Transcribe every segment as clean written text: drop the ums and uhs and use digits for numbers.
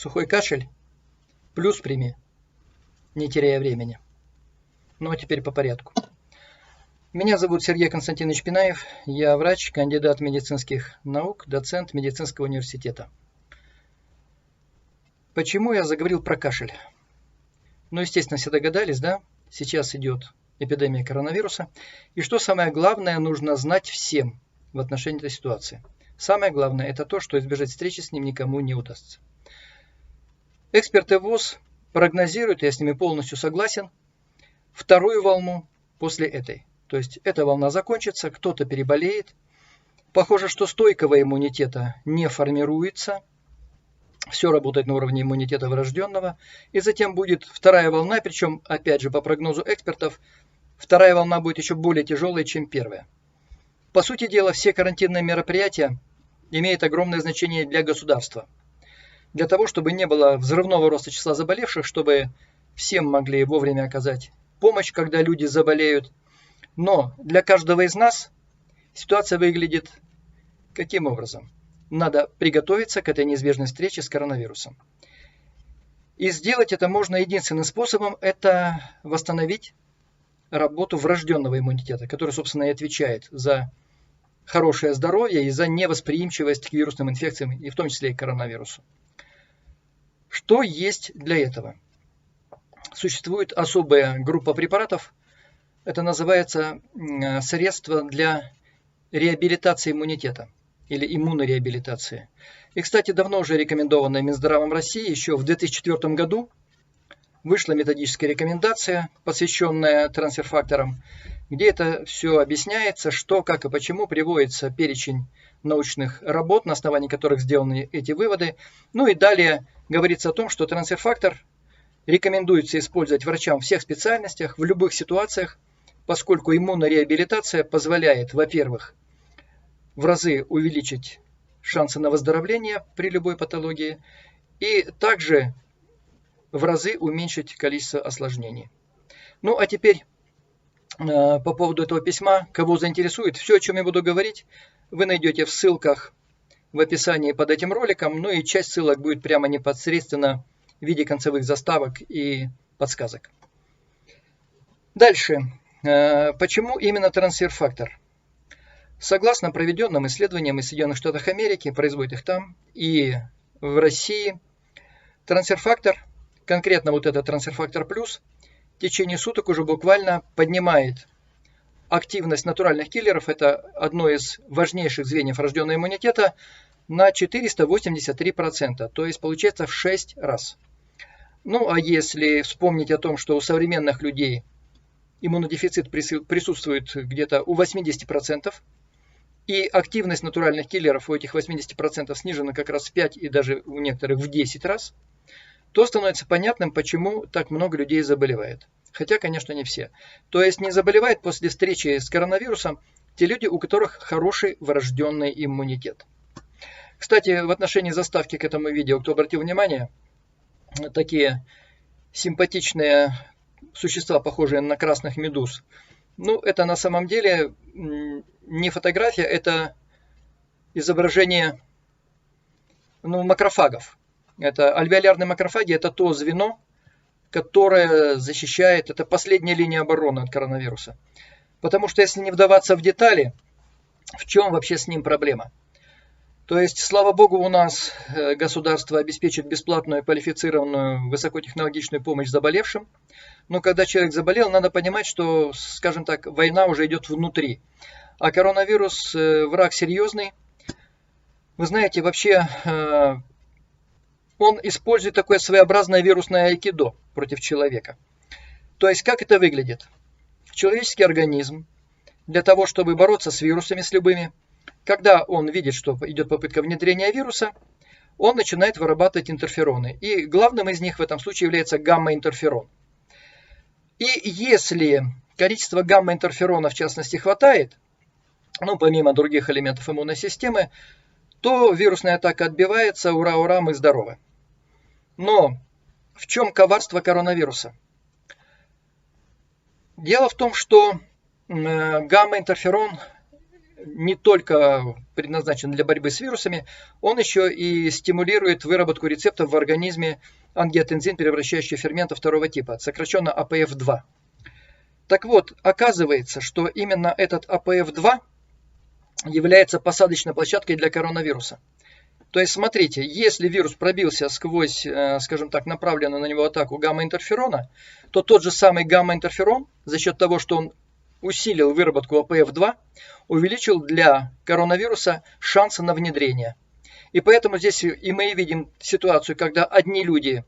Сухой кашель? Плюс прими, не теряя времени. Ну а теперь по порядку. Меня зовут Сергей Константинович Пинаев. Я врач, кандидат медицинских наук, доцент медицинского университета. Почему я заговорил про кашель? Ну, естественно, все догадались, да? Сейчас идет эпидемия коронавируса. И что самое главное нужно знать всем в отношении этой ситуации? Самое главное это то, что избежать встречи с ним никому не удастся. Эксперты ВОЗ прогнозируют, я с ними полностью согласен, вторую волну после этой. То есть эта волна закончится, кто-то переболеет. Похоже, что стойкого иммунитета не формируется. Все работает на уровне иммунитета врожденного. И затем будет вторая волна, причем, опять же, по прогнозу экспертов, вторая волна будет еще более тяжелая, чем первая. По сути дела, все карантинные мероприятия имеют огромное значение для государства. Для того, чтобы не было взрывного роста числа заболевших, чтобы всем могли вовремя оказать помощь, когда люди заболеют. Но для каждого из нас ситуация выглядит каким образом? Надо приготовиться к этой неизбежной встрече с коронавирусом. И сделать это можно единственным способом – это восстановить работу врожденного иммунитета, который, собственно, и отвечает за хорошее здоровье и за невосприимчивость к вирусным инфекциям, и в том числе и к коронавирусу. Что есть для этого? Существует особая группа препаратов. Это называется средства для реабилитации иммунитета или иммунореабилитации. И, кстати, давно уже рекомендованная Минздравом России, еще в 2004 году вышла методическая рекомендация, посвященная трансфер-факторам, где это все объясняется, что, как и почему, приводится перечень научных работ, на основании которых сделаны эти выводы. Ну и далее говорится о том, что трансфер-фактор рекомендуется использовать врачам в всех специальностях, в любых ситуациях, поскольку иммунореабилитация позволяет, во-первых, в разы увеличить шансы на выздоровление при любой патологии и также в разы уменьшить количество осложнений. Ну а теперь по поводу этого письма, кого заинтересует, все, о чем я буду говорить, вы найдете в ссылках в описании под этим роликом, ну и часть ссылок будет прямо непосредственно в виде концевых заставок и подсказок. Дальше. Почему именно трансфер-фактор? Согласно проведенным исследованиям из Соединенных Штатов Америки, производят их там и в России, трансфер-фактор, конкретно вот этот трансфер-фактор плюс, в течение суток уже буквально поднимает активность натуральных киллеров, это одно из важнейших звеньев врожденного иммунитета, на 483%, то есть получается в 6 раз. Ну а если вспомнить о том, что у современных людей иммунодефицит присутствует где-то у 80%, и активность натуральных киллеров у этих 80% снижена как раз в 5 и даже у некоторых в 10 раз, то становится понятным, почему так много людей заболевает. Хотя, конечно, не все. То есть не заболевают после встречи с коронавирусом те люди, у которых хороший врожденный иммунитет. Кстати, в отношении заставки к этому видео, кто обратил внимание, такие симпатичные существа, похожие на красных медуз. Ну, это на самом деле не фотография, это изображение макрофагов. Это альвеолярные макрофаги, это то звено, которое защищает, это последняя линия обороны от коронавируса. Потому что если не вдаваться в детали, в чем вообще с ним проблема? То есть, слава богу, у нас государство обеспечит бесплатную, квалифицированную, высокотехнологичную помощь заболевшим. Но когда человек заболел, надо понимать, что, скажем так, война уже идет внутри. А коронавирус враг серьезный. Вы знаете, вообще он использует такое своеобразное вирусное айкидо против человека. То есть, как это выглядит? Человеческий организм для того, чтобы бороться с вирусами, с любыми, когда он видит, что идет попытка внедрения вируса, он начинает вырабатывать интерфероны. И главным из них в этом случае является гамма-интерферон. И если количество гамма-интерферона, в частности, хватает, помимо других элементов иммунной системы, то вирусная атака отбивается, ура-ура, мы здоровы. Но в чем коварство коронавируса? Дело в том, что гамма-интерферон не только предназначен для борьбы с вирусами, он еще и стимулирует выработку рецепторов в организме ангиотензин, превращающий ферменты второго типа, сокращенно АПФ2. Так вот, оказывается, что именно этот АПФ2 является посадочной площадкой для коронавируса. То есть, смотрите, если вирус пробился сквозь, скажем так, направленную на него атаку гамма-интерферона, то тот же самый гамма-интерферон, за счет того, что он усилил выработку АПФ2, увеличил для коронавируса шансы на внедрение. И поэтому здесь и мы видим ситуацию, когда одни люди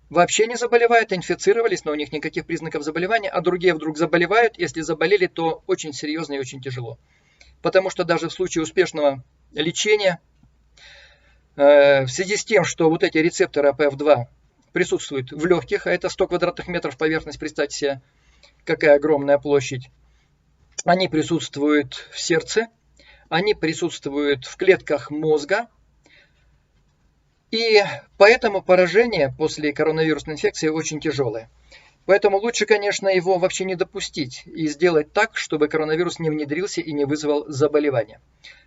вообще не заболевают, инфицировались, но у них никаких признаков заболевания, а другие вдруг заболевают. Если заболели, то очень серьезно и очень тяжело. Потому что даже в случае успешного лечения, в связи с тем, что вот эти рецепторы АПФ2 присутствуют в легких, а это 100 квадратных метров поверхность, представьте себе, какая огромная площадь, они присутствуют в сердце, они присутствуют в клетках мозга, и поэтому поражение после коронавирусной инфекции очень тяжелое. Поэтому лучше, конечно, его вообще не допустить и сделать так, чтобы коронавирус не внедрился и не вызвал заболевания.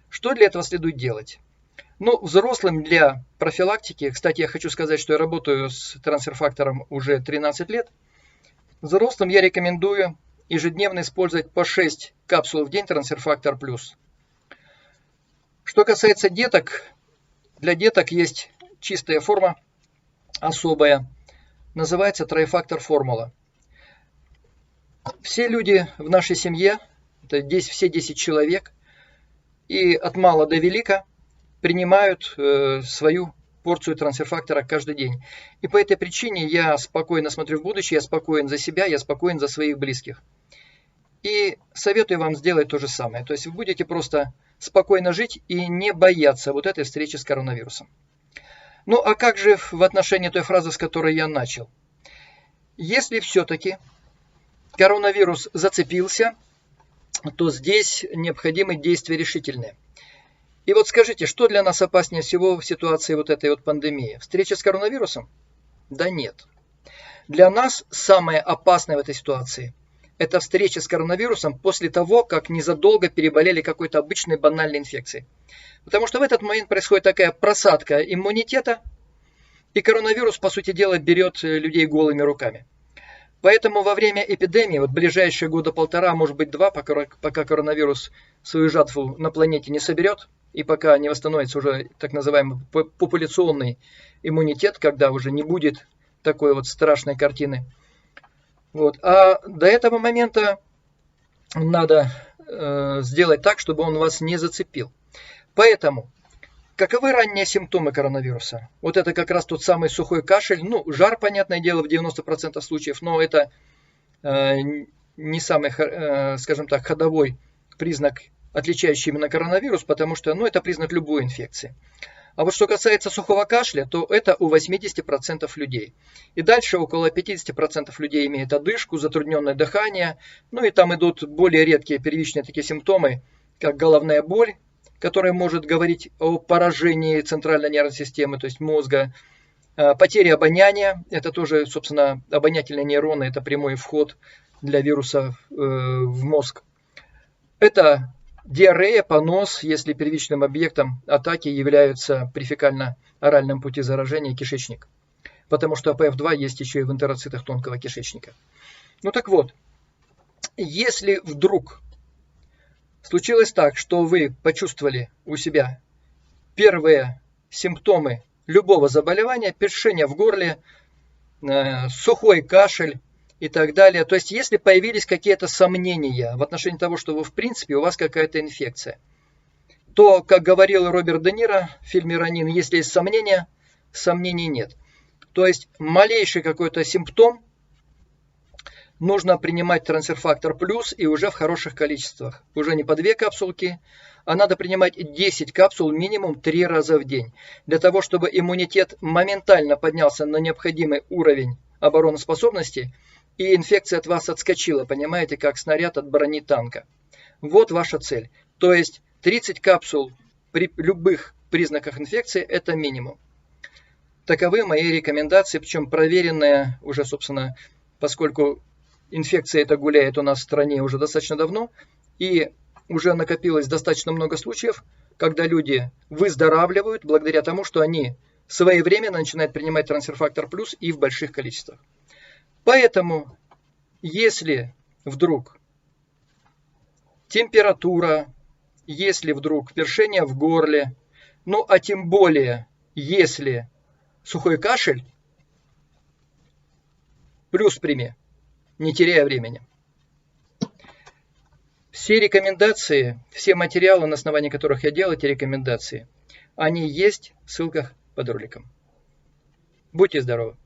Что для этого следует делать? Ну, взрослым для профилактики, кстати, я хочу сказать, что я работаю с трансфер-фактором уже 13 лет. Взрослым я рекомендую ежедневно использовать по 6 капсул в день трансфер-фактор плюс. Что касается деток, для деток есть чистая форма, особая, называется троефактор формула. Все люди в нашей семье, это здесь все 10 человек, и от мала до велика, принимают свою порцию трансфер-фактора каждый день. И по этой причине я спокойно смотрю в будущее, я спокоен за себя, я спокоен за своих близких. И советую вам сделать то же самое. То есть вы будете просто спокойно жить и не бояться вот этой встречи с коронавирусом. Ну а как же в отношении той фразы, с которой я начал? Если все-таки коронавирус зацепился, то здесь необходимы действия решительные. И вот скажите, что для нас опаснее всего в ситуации вот этой вот пандемии? Встреча с коронавирусом? Да нет. Для нас самое опасное в этой ситуации – это встреча с коронавирусом после того, как незадолго переболели какой-то обычной банальной инфекцией. Потому что в этот момент происходит такая просадка иммунитета, и коронавирус, по сути дела, берет людей голыми руками. Поэтому во время эпидемии, вот ближайшие года полтора, может быть 2, пока коронавирус свою жатву на планете не соберет, и пока не восстановится уже так называемый популяционный иммунитет, когда уже не будет такой вот страшной картины. Вот. А до этого момента надо сделать так, чтобы он вас не зацепил. Поэтому, каковы ранние симптомы коронавируса? Вот это как раз тот самый сухой кашель. Ну, жар, понятное дело, в 90% случаев, но это не самый, скажем так, ходовой признак, отличающий именно коронавирус, потому что, ну, это признак любой инфекции. А вот что касается сухого кашля, то это у 80% людей. И дальше около 50% людей имеют одышку, затрудненное дыхание. Ну и там идут более редкие первичные такие симптомы, как головная боль, которая может говорить о поражении центральной нервной системы, то есть мозга. Потеря обоняния, это тоже, собственно, обонятельные нейроны, это прямой вход для вируса в мозг. Это диарея, понос, если первичным объектом атаки являются при фекально-оральном пути заражения кишечник. Потому что АПФ2 есть еще и в энтероцитах тонкого кишечника. Ну так вот, если вдруг случилось так, что вы почувствовали у себя первые симптомы любого заболевания, першение в горле, сухой кашель и так далее. То есть, если появились какие-то сомнения в отношении того, что вы, в принципе, у вас какая-то инфекция, то, как говорил Роберт Де Ниро в фильме «Ранин», если есть сомнения, сомнений нет. То есть, малейший какой-то симптом, нужно принимать трансфер-фактор плюс и уже в хороших количествах. Уже не по 2 капсулки, а надо принимать 10 капсул минимум 3 раза в день. Для того, чтобы иммунитет моментально поднялся на необходимый уровень обороноспособности, и инфекция от вас отскочила, понимаете, как снаряд от брони танка. Вот ваша цель. То есть 30 капсул при любых признаках инфекции – это минимум. Таковы мои рекомендации, причем проверенные уже, собственно, поскольку инфекция эта гуляет у нас в стране уже достаточно давно, и уже накопилось достаточно много случаев, когда люди выздоравливают благодаря тому, что они своевременно начинают принимать трансфер-фактор плюс и в больших количествах. Поэтому, если вдруг температура, если вдруг першение в горле, ну а тем более, если сухой кашель, плюс прими, не теряя времени. Все рекомендации, все материалы, на основании которых я делал эти рекомендации, они есть в ссылках под роликом. Будьте здоровы!